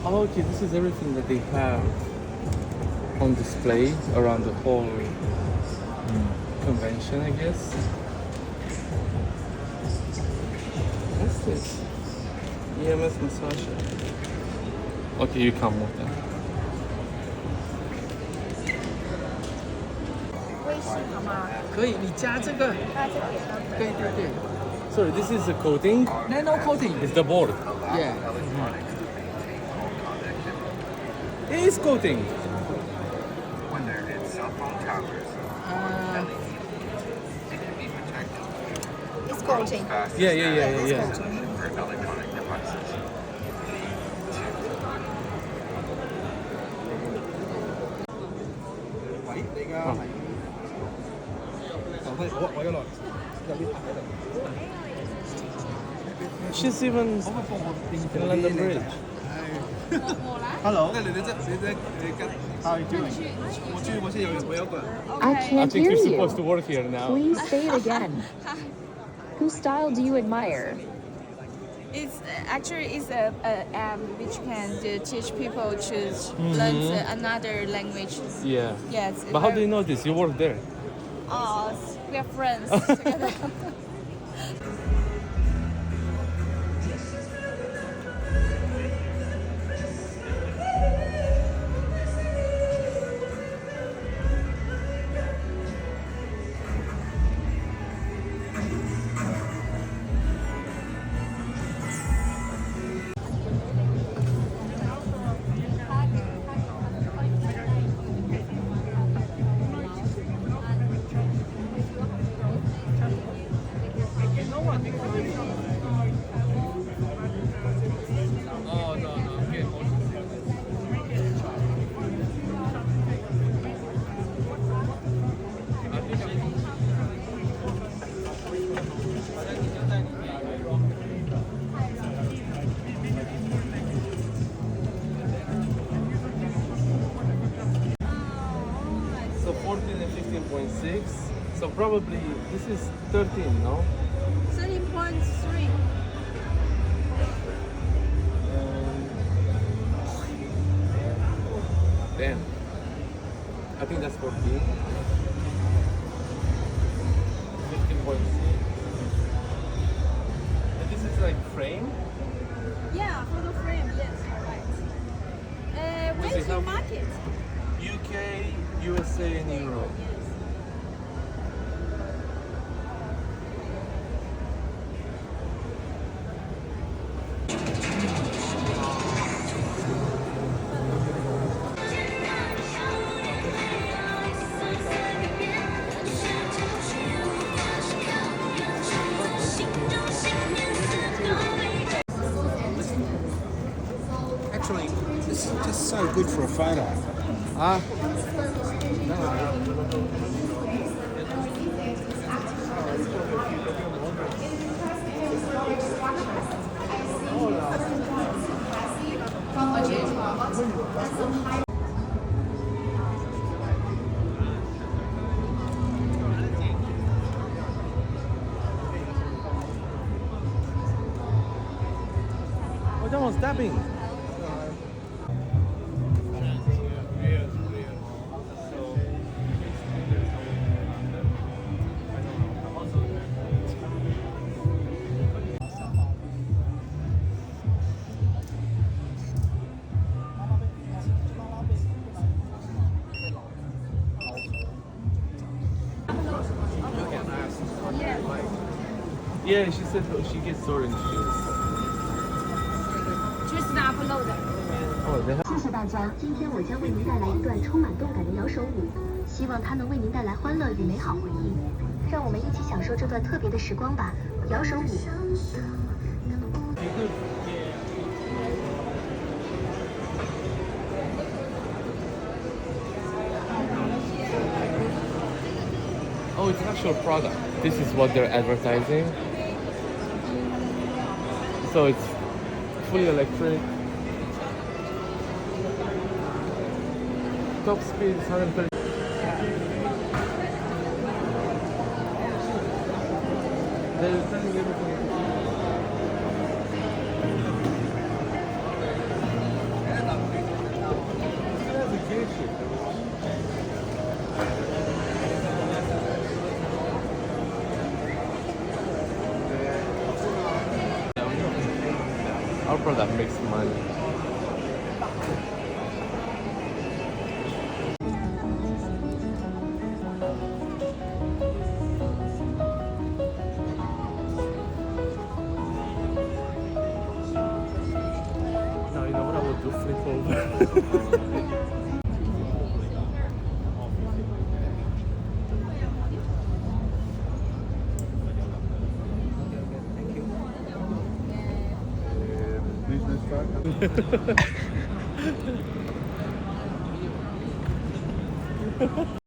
Oh, okay. This is everything that they have on display around the whole convention, I guess. What's this? EMS massager. Okay, you come with that. 微信好吗？可以，你加这个，那这给他。对对对 Sorry, this is the coating. ，nano coating， It's the board. yeah， It is coating. It's coating. Yeah. electronic devices. 喂，你而家係留低我一落有啲喺度。 She's even in London Bridge. Hello，你跟 How are you doing？我先有個人。I I can't think hear you're supposed to you. work here now. Please say it again. Whose style do you admire? It's actually it's a app which can teach people to learn another language. Yeah. Yes. But how do you know this? You work there. We are friends together. Oh no. Okay. So 14 and 15.6. So probably this is 13, no? 13.3. Damn. I think that's 14. 15.6. And this is like frame? Yeah, photo frame. Yes, correct. Does Where's it your have- market? UK, USA, and Europe. Actually, this is just so good for a photo. Ah. Oh, that one's dabbing. Yeah, she said she gets orange juice. Just upload. Oh, they have. 谢谢大家，今天我将为您带来一段充满动感的摇手舞，希望它能为您带来欢乐与美好回忆。让我们一起享受这段特别的时光吧！摇手舞。Oh, it's an actual product. This is what they're advertising. So it's fully electric. Top speed is 130. They're telling everything. product makes money. Now you know what I would do, flip over. Business card.